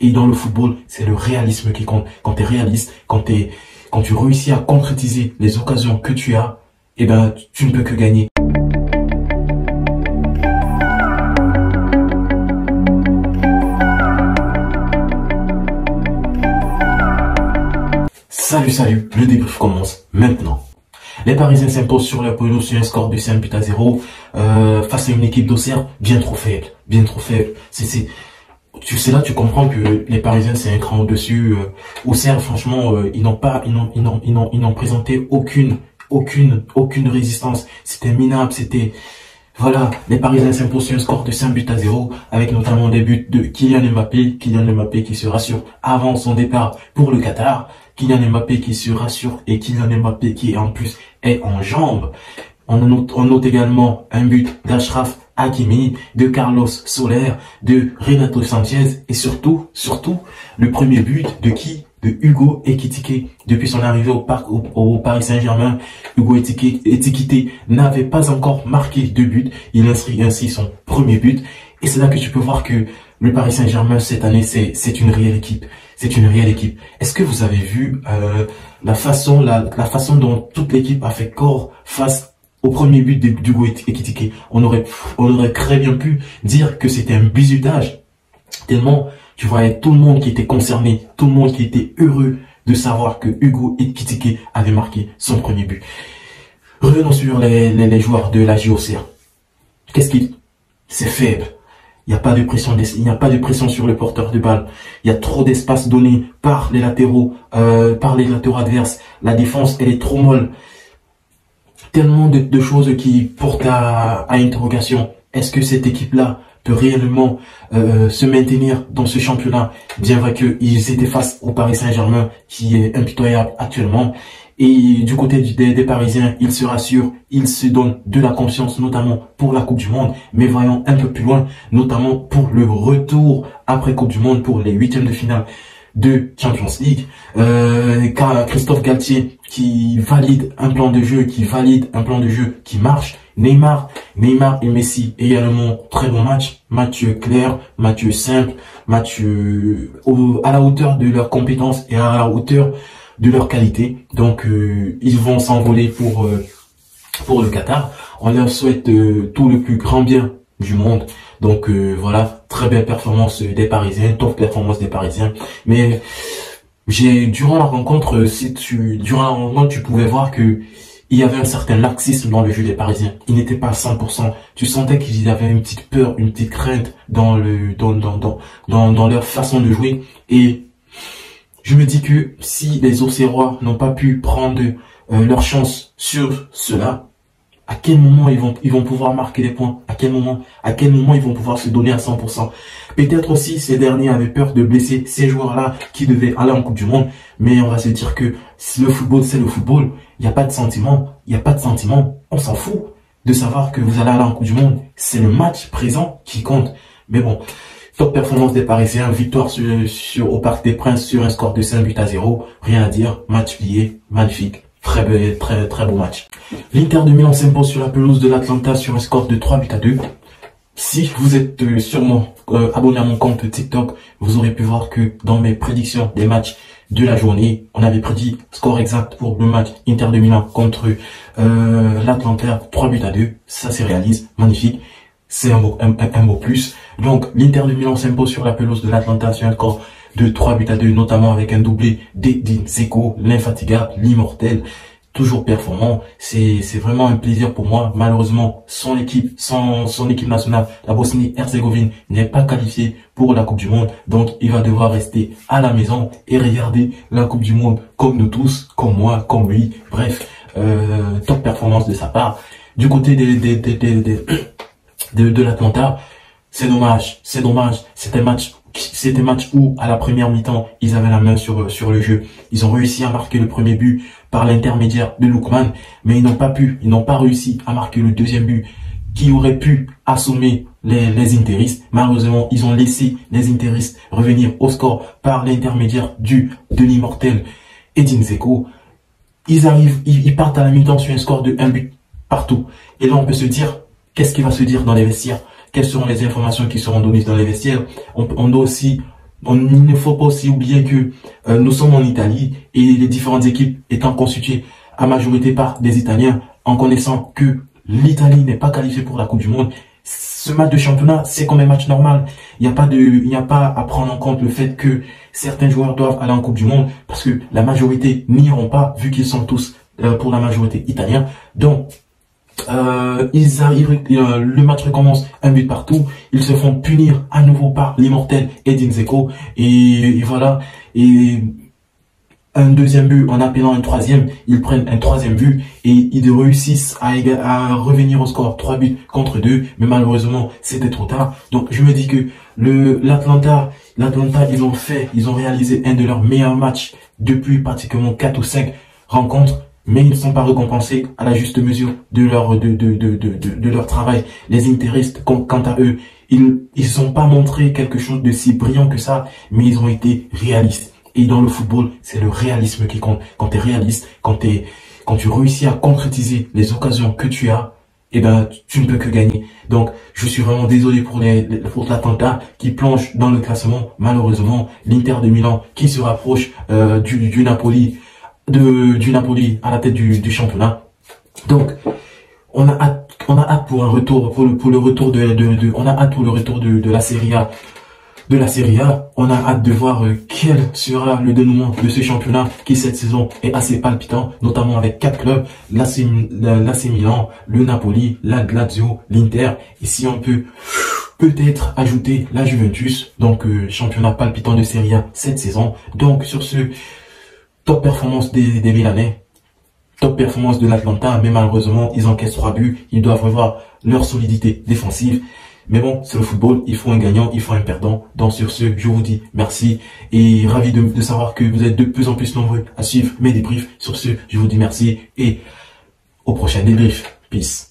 Et dans le football, c'est le réalisme qui compte. Quand tu es réaliste, quand tu réussis à concrétiser les occasions que tu as, eh ben, tu ne peux que gagner. Salut, le débrief commence maintenant. Les Parisiens s'imposent sur la pelouse sur un score de 5-0 face à une équipe d'Auxerre bien trop faible. Tu comprends que les Parisiens c'est un cran au-dessus. Auxerre, franchement, ils n'ont présenté aucune résistance. C'était minable, voilà, les Parisiens s'imposent sur un score de 5-0 avec notamment des buts de Kylian Mbappé qui se rassure avant son départ pour le Qatar. Kylian Mbappé qui se rassure et Kylian Mbappé qui en plus est en jambes. On note également un but d'Achraf Hakimi, de Carlos Soler, de Renato Sanchez et surtout, le premier but de qui? De Hugo Ekitike. Depuis son arrivée au Paris Saint-Germain, Hugo Ekitike n'avait pas encore marqué de but. Il inscrit ainsi son premier but. Et c'est là que tu peux voir que le Paris Saint-Germain cette année, c'est une réelle équipe. C'est une réelle équipe. Est-ce que vous avez vu la façon dont toute l'équipe a fait corps face au premier but d'Hugo Ekitike? On aurait très bien pu dire que c'était un bizutage. Tellement, tu voyais tout le monde qui était concerné, tout le monde qui était heureux de savoir que Hugo Ekitike avait marqué son premier but. Revenons sur les joueurs de la JOCR. C'est faible. Il n'y a pas de pression, sur le porteur de balle. Il y a trop d'espace donné par les latéraux adverses. La défense, elle est trop molle. Tellement de choses qui portent à interrogation. Est-ce que cette équipe-là peut réellement se maintenir dans ce championnat, bien vrai qu'ils étaient face au Paris Saint-Germain qui est impitoyable actuellement. Et du côté des Parisiens, ils se rassurent, ils se donnent de la confiance, notamment pour la Coupe du Monde, mais voyons un peu plus loin, notamment pour le retour après Coupe du Monde, pour les huitièmes de finale de Champions League. Christophe Galtier qui valide un plan de jeu, qui marche. Neymar et Messi également très bon match. Match clair, match simple, match à la hauteur de leurs compétences et à la hauteur de leur qualité. Donc ils vont s'envoler pour le Qatar. On leur souhaite tout le plus grand bien du monde. Donc voilà, très belle performance des Parisiens, top performance des Parisiens. Mais durant la rencontre, tu pouvais voir que il y avait un certain laxisme dans le jeu des Parisiens. Ils n'étaient pas à 100%. Tu sentais qu'ils avaient une petite peur, une petite crainte dans leur façon de jouer. Et je me dis que si les Auxerrois n'ont pas pu prendre leur chance sur cela, à quel moment ils vont pouvoir marquer des points? À quel moment ils vont pouvoir se donner à 100%? Peut-être aussi ces derniers avaient peur de blesser ces joueurs-là qui devaient aller en Coupe du Monde. Mais on va se dire que si le football, c'est le football. Il n'y a pas de sentiment. On s'en fout de savoir que vous allez aller en Coupe du Monde. C'est le match présent qui compte. Mais bon, top performance des Parisiens. Victoire au Parc des Princes sur un score de 5-0. Rien à dire. Match plié. Magnifique. Très beau match. L'Inter de Milan s'impose sur la pelouse de l'Atalanta sur un score de 3-2. Si vous êtes sûrement abonné à mon compte TikTok, vous aurez pu voir que dans mes prédictions des matchs de la journée, on avait prédit score exact pour le match Inter de Milan contre l'Atalanta, 3-2. Ça se réalise, magnifique. C'est un beau plus. Donc l'Inter de Milan s'impose sur la pelouse de l'Atalanta sur un score de 3-2, notamment avec un doublé d'Edin Dzeko, l'infatigable, l'immortel, toujours performant. C'est vraiment un plaisir pour moi. Malheureusement, son équipe nationale, la Bosnie-Herzégovine, n'est pas qualifiée pour la Coupe du Monde. Donc, il va devoir rester à la maison et regarder la Coupe du Monde comme nous tous, comme moi, comme lui. Bref, top performance de sa part. Du côté de l'Atalanta, c'est dommage. C'était un match où, à la première mi-temps, ils avaient la main sur le jeu. Ils ont réussi à marquer le premier but par l'intermédiaire de Lookman, mais ils n'ont pas réussi à marquer le deuxième but qui aurait pu assommer les Interistes. Malheureusement, ils ont laissé les Interistes revenir au score par l'intermédiaire de l'immortel Edin Dzeko. Ils partent à la mi-temps sur un score de 1 but partout. Et là, on peut se dire, qu'est-ce qui va se dire dans les vestiaires? Quelles seront les informations qui seront données dans les vestiaires? On doit aussi Il ne faut pas aussi oublier que nous sommes en Italie et les différentes équipes étant constituées à majorité par des Italiens, en connaissant que l'Italie n'est pas qualifiée pour la Coupe du Monde. Ce match de championnat, c'est comme un match normal. Il n'y a pas à prendre en compte le fait que certains joueurs doivent aller en Coupe du Monde parce que la majorité n'iront pas vu qu'ils sont tous pour la majorité italiens. Donc, ils arrivent, le match recommence un but partout. Ils se font punir à nouveau par l'immortel Edin Dzeko et voilà. Et un deuxième but en appelant un troisième, ils prennent un troisième but et ils réussissent à revenir au score 3 buts contre 2, mais malheureusement c'était trop tard. Donc je me dis que l'Atlanta ils ont réalisé un de leurs meilleurs matchs depuis pratiquement 4 ou 5 rencontres, mais ils ne sont pas récompensés à la juste mesure de leur travail. Les Interistes, quant à eux, ils n'ont pas montré quelque chose de si brillant que ça, mais ils ont été réalistes. Et dans le football, c'est le réalisme qui compte. Quand tu es réaliste, quand tu réussis à concrétiser les occasions que tu as, eh ben, tu ne peux que gagner. Donc, je suis vraiment désolé pour l'Atalanta qui plonge dans le classement. Malheureusement, l'Inter de Milan qui se rapproche du Napoli à la tête du championnat. Donc, on a hâte pour un retour, pour le retour on a hâte pour le retour de la Serie A. De la Serie A, on a hâte de voir quel sera le dénouement de ce championnat qui cette saison est assez palpitant, notamment avec 4 clubs, l'AC Milan, le Napoli, la Lazio, l'Inter, et si on peut peut-être ajouter la Juventus, donc championnat palpitant de Serie A cette saison. Donc sur ce, top performance des Milanais, top performance de l'Atlanta, mais malheureusement ils encaissent 3 buts, ils doivent revoir leur solidité défensive. Mais bon, c'est le football, il faut un gagnant, il faut un perdant. Donc sur ce, je vous dis merci et ravi de savoir que vous êtes de plus en plus nombreux à suivre mes débriefs. Sur ce, je vous dis merci et au prochain débrief. Peace.